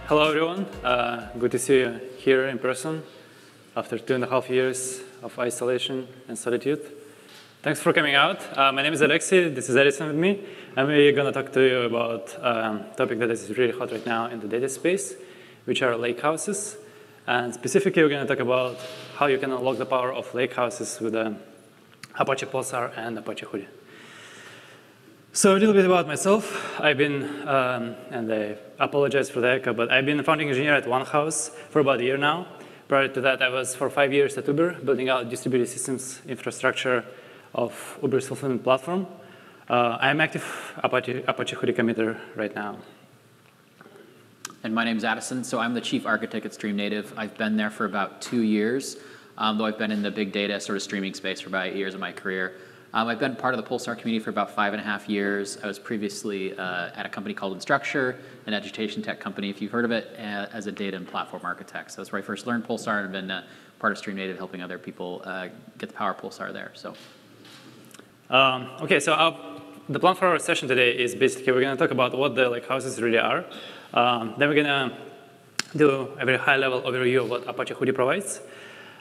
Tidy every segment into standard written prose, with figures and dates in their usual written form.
Hello, everyone. Good to see you here in person after 2.5 years of isolation and solitude. Thanks for coming out. My name is Alexei. This is Edison with me. And we're going to talk to you about a topic that is really hot right now in the data space, which are lakehouses. And specifically, we're going to talk about how you can unlock the power of lakehouses with Apache Pulsar and Apache Hudi. So a little bit about myself. I've been, and I apologize for the echo, but I've been a founding engineer at OneHouse for about a year now. Prior to that, I was for 5 years at Uber, building out distributed systems infrastructure of Uber's fulfillment platform. I'm active Apache Hudi committer right now. And my name is Addison, so I'm the chief architect at StreamNative. I've been there for about 2 years, though I've been in the big data sort of streaming space for about 8 years of my career. I've been part of the Pulsar community for about 5.5 years. I was previously at a company called Instructure, an education tech company, if you've heard of it, as a data and platform architect. So that's where I first learned Pulsar and have been part of StreamNative, helping other people get the power of Pulsar there. So, OK, so the plan for our session today is basically we're going to talk about what the lakehouses really are. Then we're going to do a very high-level overview of what Apache Hudi provides.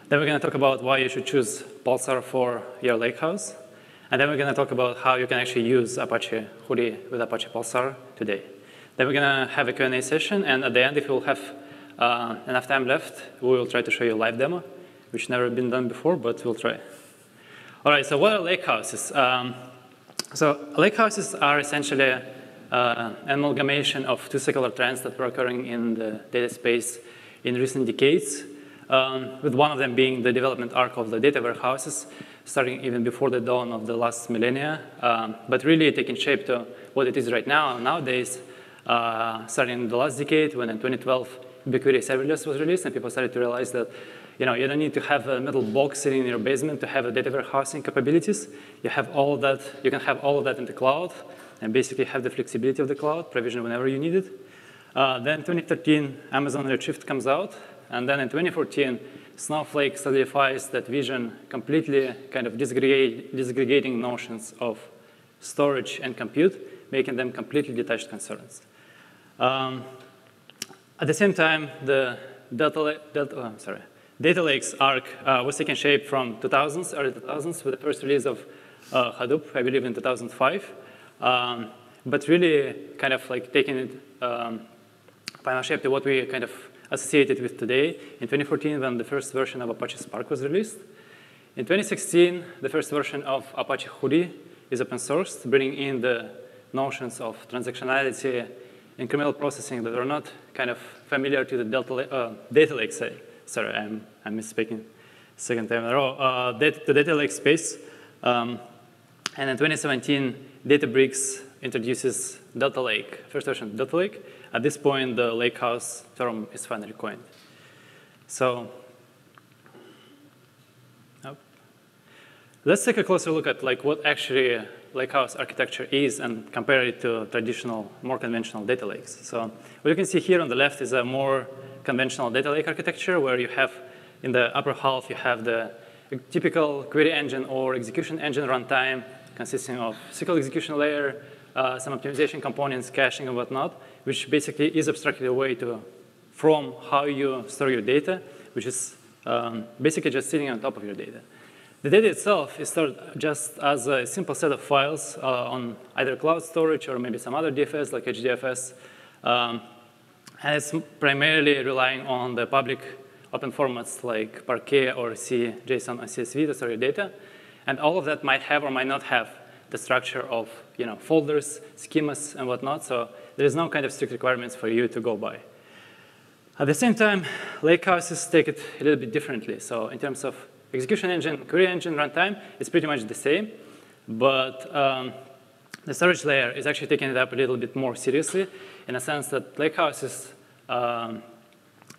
Then we're going to talk about why you should choose Pulsar for your lakehouse. And then we're going to talk about how you can actually use Apache Hudi with Apache Pulsar today. Then we're going to have a Q&A session. And at the end, if we'll have enough time left, we will try to show you a live demo, which never been done before, but we'll try. All right, so what are lakehouses? So lakehouses are essentially an amalgamation of two secular trends that were occurring in the data space in recent decades, with one of them being the development arc of the data warehouses, starting even before the dawn of the last millennia, but really taking shape to what it is right now, nowadays, starting in the last decade, when in 2012, BigQuery serverless was released, and people started to realize that you don't need to have a metal box sitting in your basement to have a data warehousing capabilities. You have all of that. You can have all of that in the cloud, and basically have the flexibility of the cloud, provision whenever you need it. Then 2013, Amazon Redshift comes out, and then in 2014, Snowflake solidifies that vision, completely kind of disaggregating notions of storage and compute, making them completely detached concerns. At the same time, the data lakes arc was taking shape from early 2000s, with the first release of Hadoop, I believe in 2005. But really kind of like taking it final shape to what we kind of associated with today in 2014 when the first version of Apache Spark was released. In 2016, the first version of Apache Hudi is open sourced, bringing in the notions of transactionality, incremental processing that are not kind of familiar to the data lake. Sorry, I'm misspeaking. Second time in a row. The data lake space. And in 2017, Databricks introduces Delta Lake, first version of Delta Lake. At this point, the lakehouse term is finally coined. So let's take a closer look at what actually lakehouse architecture is and compare it to traditional, more conventional data lakes. So what you can see here on the left is a more conventional data lake architecture, where you have, in the upper half, you have the typical query engine or execution engine runtime, consisting of SQL execution layer, some optimization components, caching, and whatnot, which basically is abstracted away from how you store your data, which is basically just sitting on top of your data. The data itself is stored just as a simple set of files on either cloud storage or maybe some other DFS, like HDFS. And it's primarily relying on the public open formats like Parquet or C, JSON, or CSV to store your data. And all of that might have or might not have the structure of folders, schemas, and whatnot. So there is no kind of strict requirements for you to go by. At the same time, lakehouses take it a little bit differently. So in terms of execution engine, query engine, runtime, it's pretty much the same. But the storage layer is actually taking it up a little bit more seriously, in a sense that lakehouses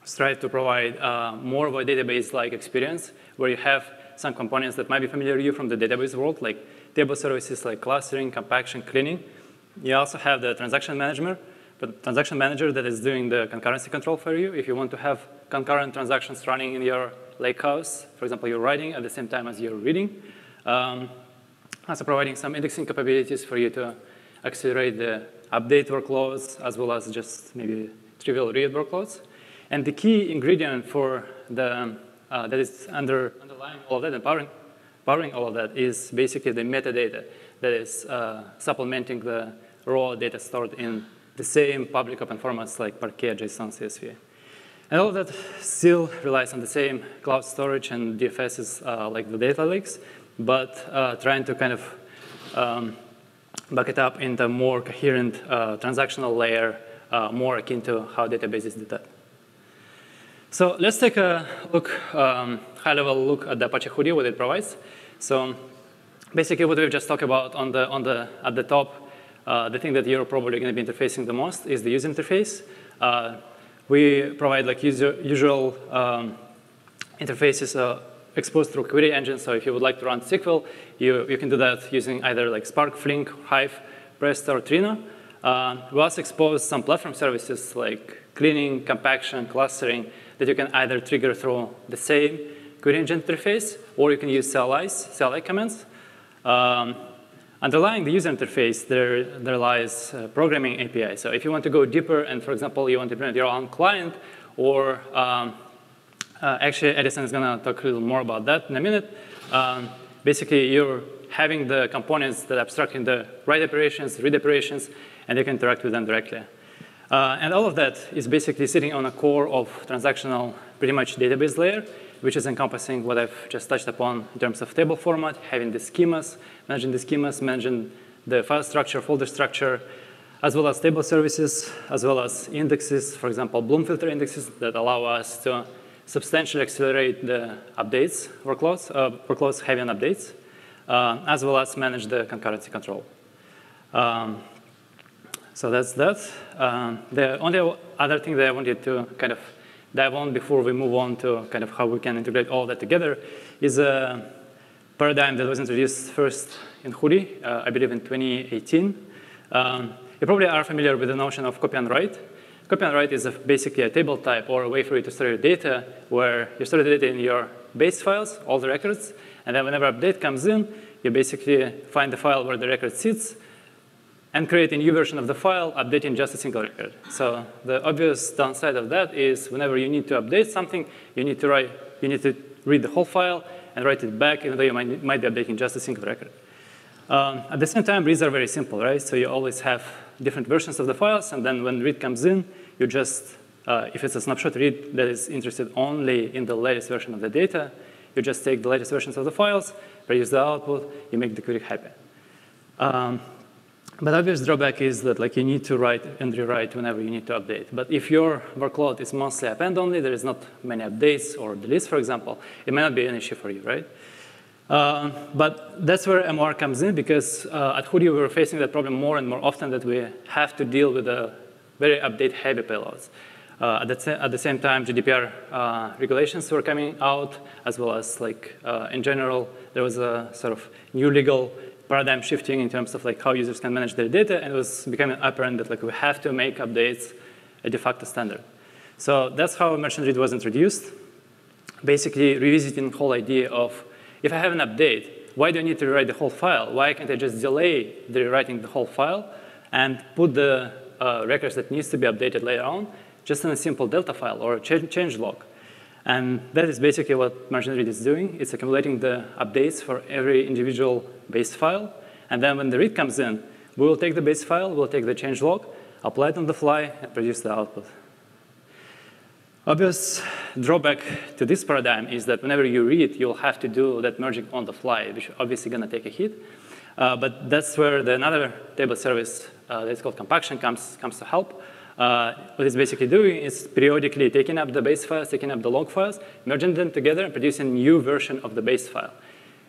strive to provide more of a database-like experience, where you have some components that might be familiar to you from the database world, like table services like clustering, compaction, cleaning. You also have the transaction manager, that is doing the concurrency control for you. If you want to have concurrent transactions running in your lakehouse, for example, you're writing at the same time as you're reading. Also providing some indexing capabilities for you to accelerate the update workloads, as well as just maybe trivial read workloads. And the key ingredient for the that is underlying all of that and powering all of that is basically the metadata that is supplementing the raw data stored in the same public open formats like Parquet, JSON, CSV. And all of that still relies on the same cloud storage and DFSs like the data lakes, but trying to kind of back it up into a more coherent transactional layer, more akin to how databases do that. So let's take a look, high-level look at the Apache Hudi, what it provides. So basically, what we've just talked about at the top, the thing that you're probably going to be interfacing the most is the user interface. We provide like usual interfaces exposed through query engine. So if you would like to run SQL, you can do that using either like Spark, Flink, Hive, Presto, or Trino. We also expose some platform services like cleaning, compaction, clustering that you can either trigger through the same query engine interface, or you can use CLI commands. Underlying the user interface, there lies programming API. So if you want to go deeper and, for example, you want to implement your own client, or actually, Edison is going to talk a little more about that in a minute. Basically, you're having the components that abstract in the write operations, read operations, and you can interact with them directly. And all of that is basically sitting on a core of transactional, pretty much database layer, which is encompassing what I've just touched upon in terms of table format, having the schemas, managing the file structure, folder structure, as well as table services, as well as indexes, for example, Bloom filter indexes that allow us to substantially accelerate the updates, workloads heavy on updates, as well as manage the concurrency control. So that's that. The only other thing that I wanted to kind of dive on before we move on to kind of how we can integrate all that together is a paradigm that was introduced first in Hudi, I believe in 2018. You probably are familiar with the notion of copy and write. Copy and write is basically a table type or a way for you to store your data where you store the data in your base files, all the records, and then whenever update comes in, you basically find the file where the record sits and create a new version of the file, updating just a single record. So the obvious downside of that is whenever you need to update something, you need to read the whole file and write it back, even though you might be updating just a single record. At the same time, reads are very simple, right? So you always have different versions of the files, and then when read comes in, you just, if it's a snapshot read that is interested only in the latest version of the data, you just take the latest versions of the files, produce the output, you make the query happy. But obvious drawback is that like you need to write and rewrite whenever you need to update. But if your workload is mostly append only, there is not many updates or deletes, for example, it may not be an issue for you, right? But that's where MOR comes in, because at Hudi we were facing that problem more and more often, that we have to deal with a very update-heavy payloads. At the same time, GDPR regulations were coming out, as well as like in general, there was a sort of new legal paradigm shifting in terms of like how users can manage their data, and it was becoming apparent that like we have to make updates a de facto standard. So that's how merchant read was introduced, basically revisiting the whole idea of, if I have an update, why do I need to rewrite the whole file? Why can't I just delay the rewriting the whole file and put the records that needs to be updated later on just in a simple Delta file or a change log? And that is basically what merchant read is doing. It's accumulating the updates for every individual base file. And then when the read comes in, we will take the base file, we'll take the change log, apply it on the fly, and produce the output. Obvious drawback to this paradigm is that whenever you read, you'll have to do that merging on the fly, which is obviously going to take a hit. But that's where another table service that's called compaction comes to help. What it's basically doing is periodically taking up the base files, taking up the log files, merging them together, and producing a new version of the base file.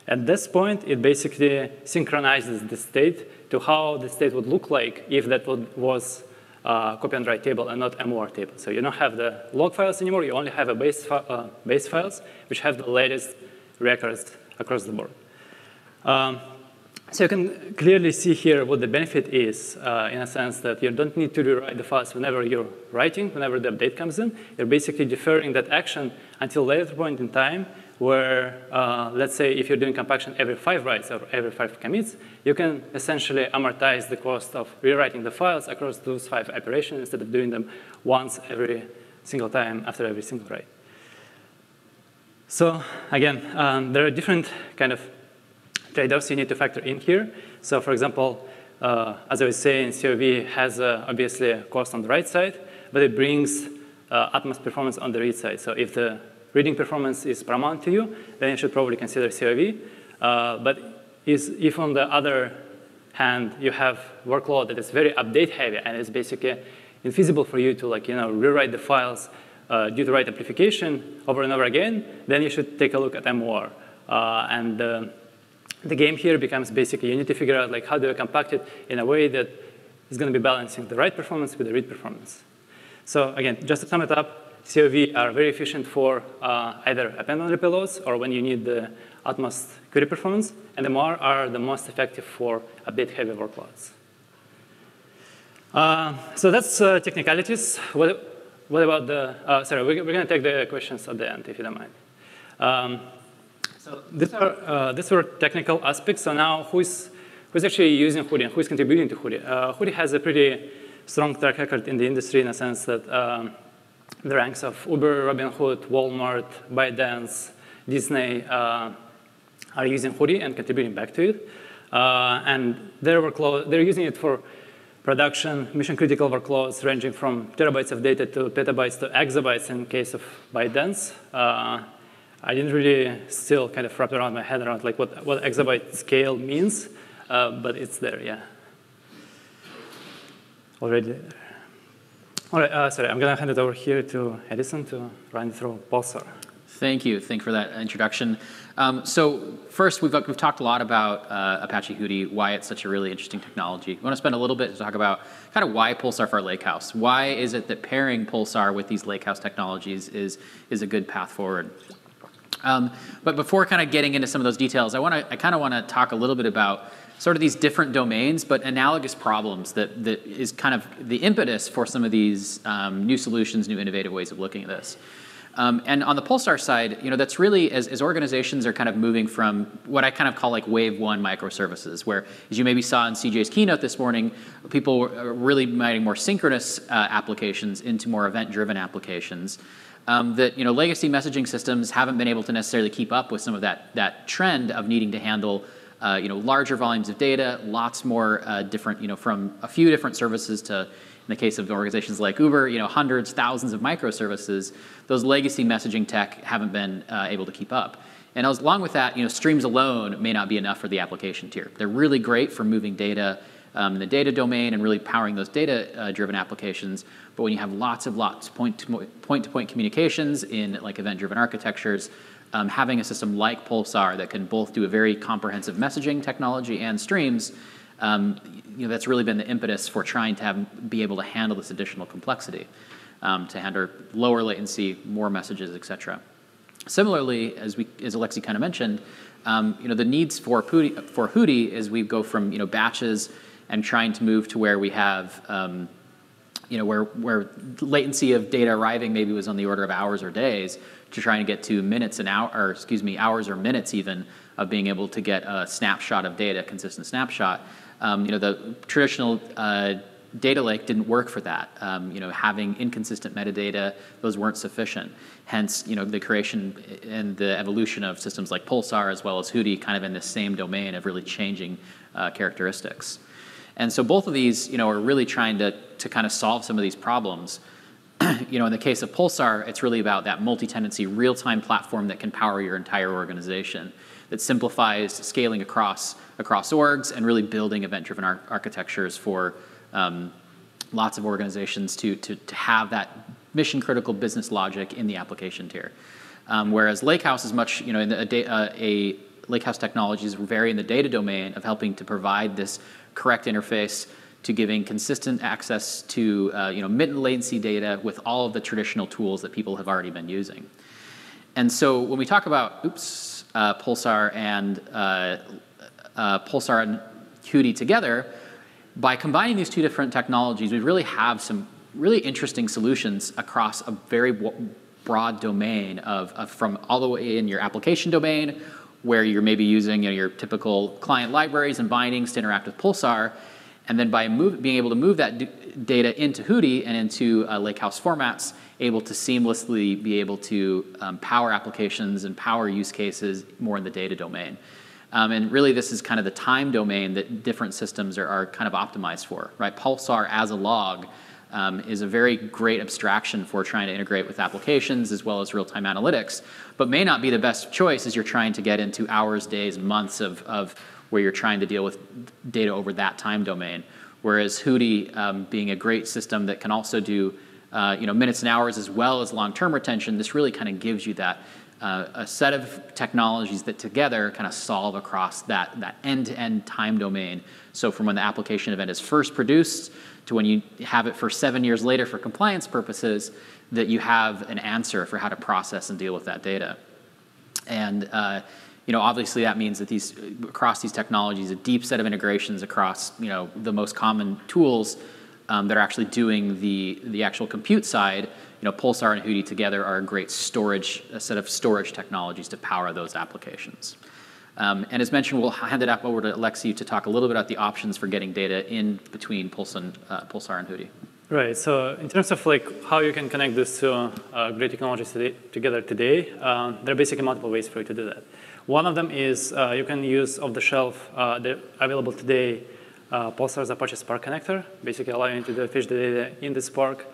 At this point, it basically synchronizes the state to how the state would look like if that was copy and write table and not MOR table. So you don't have the log files anymore. You only have a base files, which have the latest records across the board. So you can clearly see here what the benefit is, in a sense that you don't need to rewrite the files whenever you're writing, whenever the update comes in. You're basically deferring that action until a later point in time where, let's say, if you're doing compaction every 5 writes or every 5 commits, you can essentially amortize the cost of rewriting the files across those 5 operations instead of doing them once every single time after every single write. So again, there are different kind of trade-offs you need to factor in here. So for example, as I was saying, COV has obviously a cost on the write side, but it brings utmost performance on the read side. So if the reading performance is paramount to you, then you should probably consider COV. But if on the other hand, you have workload that is very update heavy and it's basically infeasible for you to rewrite the files due to write amplification over and over again, then you should take a look at MOR. And the game here becomes basically you need to figure out how do I compact it in a way that is going to be balancing the write performance with the read performance. So again, just to sum it up, COV are very efficient for either append-on reploads or when you need the utmost query performance, and MOR are the most effective for update-heavy workloads. So that's technicalities. What about the, sorry, we're going to take the questions at the end, if you don't mind. So these were technical aspects. So now who's actually using Hudi and who's contributing to Hudi? Hudi has a pretty strong track record in the industry in a sense that the ranks of Uber, Robinhood, Walmart, ByteDance, Disney are using Hudi and contributing back to it. And their workload, they're using it for production, mission-critical workloads ranging from terabytes of data to petabytes to exabytes in case of ByteDance. I didn't really still kind of wrap around my head around what exabyte scale means, but it's there, yeah. Already there. All right, sorry, I'm going to hand it over here to Edison to run through Pulsar. Thank you. Thank you for that introduction. So first, we've talked a lot about Apache Hudi, why it's such a really interesting technology. I want to spend a little bit to talk about kind of why Pulsar for Lakehouse. Why is it that pairing Pulsar with these Lakehouse technologies is a good path forward? But before kind of getting into some of those details, I kind of want to talk a little bit about sort of these different domains, but analogous problems that is kind of the impetus for some of these new solutions, new innovative ways of looking at this. And on the Pulsar side, that's really, as organizations are kind of moving from what I kind of call wave 1 microservices, where, as you maybe saw in CJ's keynote this morning, people were really migrating more synchronous applications into more event-driven applications. That legacy messaging systems haven't been able to necessarily keep up with some of that trend of needing to handle larger volumes of data, lots more different, from a few different services to, in the case of organizations like Uber, hundreds, thousands of microservices. Those legacy messaging tech haven't been able to keep up. And along with that, streams alone may not be enough for the application tier. They're really great for moving data in the data domain and really powering those data-driven applications. But when you have lots of point-to-point communications in event-driven architectures, having a system like Pulsar that can both do a very comprehensive messaging technology and streams, that's really been the impetus for trying to be able to handle this additional complexity, to handle lower latency, more messages, et cetera. Similarly, as Alexi kind of mentioned, the needs for Hudi as we go from batches and trying to move to where we have where latency of data arriving maybe was on the order of hours or days, to trying to get to minutes and hours or minutes even of being able to get a snapshot of data, consistent snapshot. The traditional data lake didn't work for that. Having inconsistent metadata, those weren't sufficient. Hence, the creation and the evolution of systems like Pulsar as well as Hudi kind of in the same domain of really changing characteristics. And so both of these, are really trying to kind of solve some of these problems. In the case of Pulsar, it's really about that multi-tenancy real-time platform that can power your entire organization, that simplifies scaling across orgs and really building event-driven architectures for lots of organizations to have that mission-critical business logic in the application tier. Whereas Lakehouse is much, Lakehouse technologies vary in the data domain of helping to provide this correct interface to giving consistent access to mid-latency data with all of the traditional tools that people have already been using. And so when we talk about Pulsar and Hudi together, by combining these two different technologies, we really have some really interesting solutions across a very broad domain from all the way in your application domain, where you're maybe using your typical client libraries and bindings to interact with Pulsar, and then by being able to move that data into Hudi and into Lakehouse formats, able to seamlessly be able to power applications and power use cases more in the data domain. And really, this is kind of the time domain that different systems are kind of optimized for, right? Pulsar as a log is a very great abstraction for trying to integrate with applications as well as real-time analytics, but may not be the best choice as you're trying to get into hours, days, months of where you're trying to deal with data over that time domain. Whereas Hudi, being a great system that can also do minutes and hours as well as long-term retention, this really kind of gives you that a set of technologies that together kind of solve across that end-to-end time domain. So from when the application event is first produced to when you have it for 7 years later for compliance purposes, that you have an answer for how to process and deal with that data. And obviously that means that across these technologies, a deep set of integrations across the most common tools that are actually doing the actual compute side. Pulsar and Hudi together are a great set of storage technologies to power those applications. And as mentioned, we'll hand it up over to Alexi to talk a little bit about the options for getting data in between Pulsar and Hudi. Right. So in terms of how you can connect these two great technologies together today, there are basically multiple ways for you to do that. One of them is you can use off-the-shelf, available today, Pulsar's Apache Spark connector, basically allowing you to fetch the data in the Spark.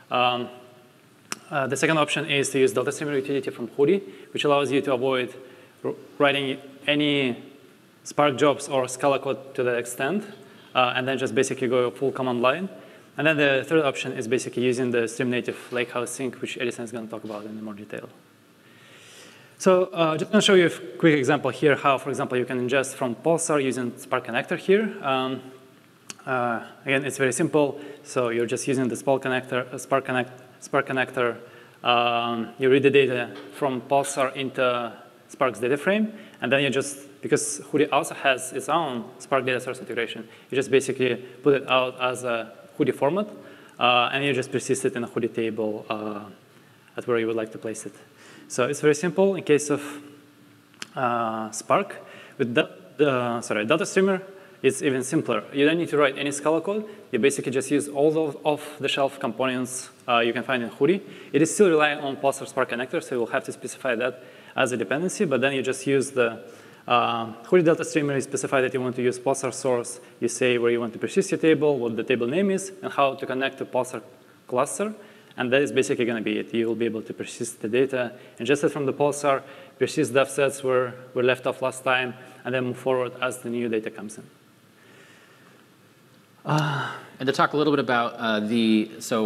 The second option is to use DeltaStreamer utility from Hudi, which allows you to avoid writing any Spark jobs or Scala code to that extent, and then just basically go full command line. And then the third option is basically using the stream native Lakehouse sync, which Edison is going to talk about in more detail. So just going to show you a quick example here how, for example, you can ingest from Pulsar using Spark connector here. Again, it's very simple. So you're just using the Spark connector. You read the data from Pulsar into Spark's data frame. And then you just, because Hudi also has its own Spark data source integration, you just basically put it out as a Hudi format. And you just persist it in a Hudi table at where you would like to place it. So it's very simple. In case of Spark, with DeltaStreamer, it's even simpler. You don't need to write any Scala code. You basically just use all those off-the-shelf components you can find in Hudi. It is still relying on Pulsar Spark connector, so you'll have to specify that as a dependency. But then you just use the Hudi DeltaStreamer. You specify that you want to use Pulsar source. You say where you want to persist your table, what the table name is, and how to connect to Pulsar cluster. And that is basically going to be it. You will be able to persist the data, ingest it from the Pulsar, persist the offsets where we left off last time, and then move forward as the new data comes in. And to talk a little bit about obviously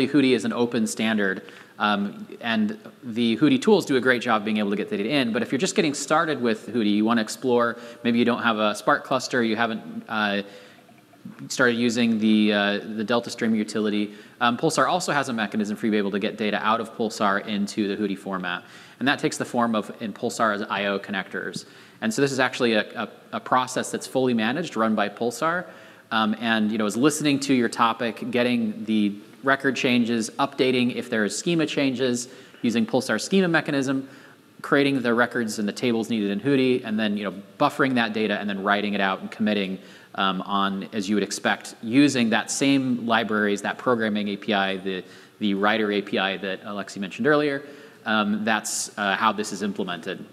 Hudi is an open standard, and the Hudi tools do a great job being able to get the data in. But if you're just getting started with Hudi, you want to explore, maybe you don't have a Spark cluster, you haven't started using the DeltaStreamer utility. Pulsar also has a mechanism for you to be able to get data out of Pulsar into the Hudi format. And that takes the form of, in Pulsar, as I/O connectors. And so this is actually a process that's fully managed, run by Pulsar. And is listening to your topic, getting the record changes, updating if there's schema changes, using Pulsar schema mechanism, creating the records and the tables needed in Hudi, and then buffering that data and then writing it out and committing on, as you would expect, using that same libraries, that programming API, the writer API that Alexi mentioned earlier. That's how this is implemented.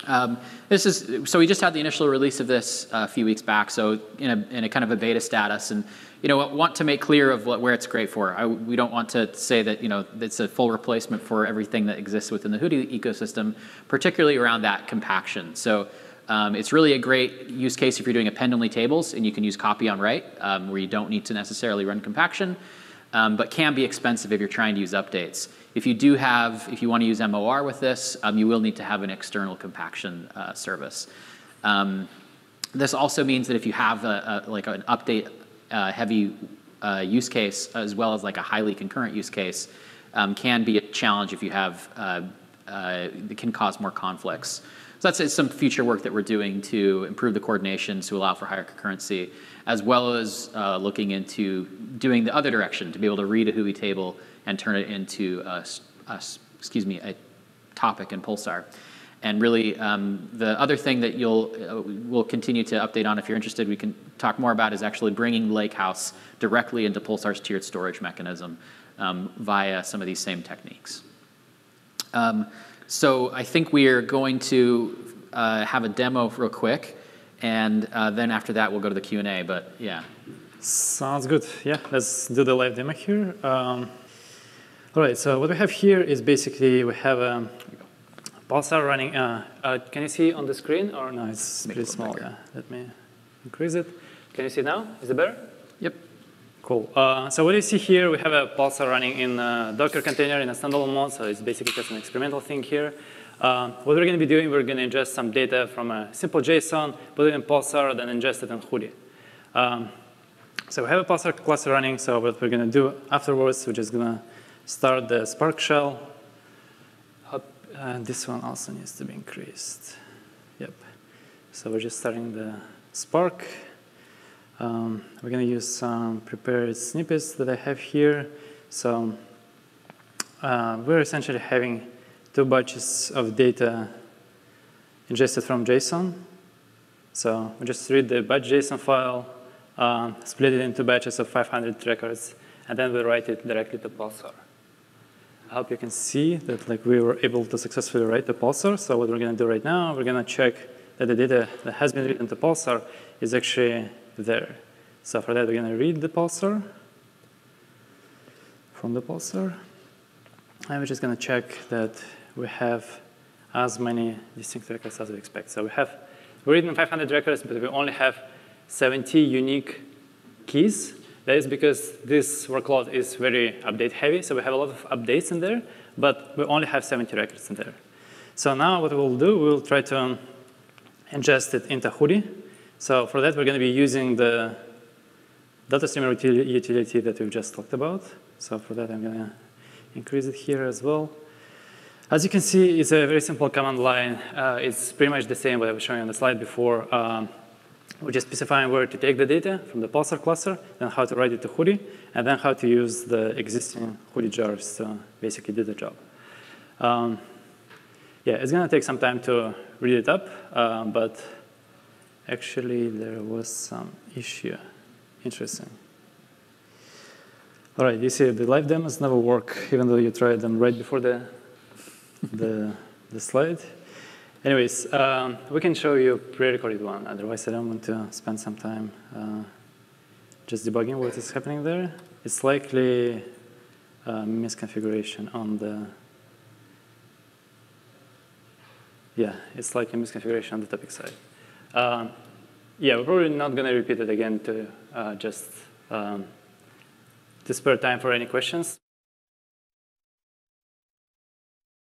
So we just had the initial release of this a few weeks back, so in a kind of a beta status, and want to make clear of where it's great for. We don't want to say that it's a full replacement for everything that exists within the Hudi ecosystem, particularly around that compaction. So it's really a great use case if you're doing append-only tables, and you can use copy on write, where you don't need to necessarily run compaction, but can be expensive if you're trying to use updates. If you want to use MOR with this, you will need to have an external compaction service. This also means that if you have like an update heavy use case, as well as like a highly concurrent use case, can be a challenge if you have, it can cause more conflicts. So that's some future work that we're doing to improve the coordination to allow for higher concurrency, as well as looking into doing the other direction to be able to read a Hudi table and turn it into a topic in Pulsar. And really, the other thing that we'll continue to update on if you're interested, we can talk more about is actually bringing Lakehouse directly into Pulsar's tiered storage mechanism via some of these same techniques. So I think we are going to have a demo real quick, and then after that we'll go to the Q&A, but yeah. Sounds good. Yeah, let's do the live demo here. All right, so what we have here is basically we have a Pulsar running. Can you see on the screen or no? It's pretty small. Yeah, let me increase it. Can you see now? Is it better? Yep. Cool. So what you see here, we have a Pulsar running in a Docker container in a standalone mode. So it's basically just an experimental thing here. What we're going to be doing, we're going to ingest some data from a simple JSON, put it in Pulsar, then ingest it in Hudi. So we have a Pulsar cluster running. So what we're going to do afterwards, we're just going to start the Spark shell. And this one also needs to be increased. Yep. So we're just starting the Spark. We're going to use some prepared snippets that I have here. So we're essentially having 2 batches of data ingested from JSON. So we just read the batch JSON file, split it into batches of 500 records, and then we write it directly to Pulsar. I hope you can see that we were able to successfully write the Pulsar. So what we're going to do right now, we're going to check that the data that has been written to Pulsar is actually there. So for that, we're going to read the Pulsar from the Pulsar. And we're just going to check that we have as many distinct records as we expect. So we're reading 500 records, but we only have 70 unique keys. That is because this workload is very update heavy, so we have a lot of updates in there, but we only have 70 records in there. So now what we'll do, we'll try to ingest it into Hudi. So for that, we're going to be using the DeltaStreamer utility that we've just talked about. So for that, I'm going to increase it here as well. As you can see, it's a very simple command line. It's pretty much the same what I was showing on the slide before. We're just specifying where to take the data from the Pulsar cluster, then how to write it to Hudi, and then how to use the existing Hudi jars to basically do the job. Yeah, it's going to take some time to read it up, but actually there was some issue. Interesting. All right, you see the live demos never work, even though you tried them right before the slide. Anyways, we can show you a pre-recorded one. Otherwise, I don't want to spend some time just debugging what is happening there. It's likely a misconfiguration on the, yeah, it's like a misconfiguration on the topic side. Yeah, we're probably not going to repeat it again to just to spare time for any questions.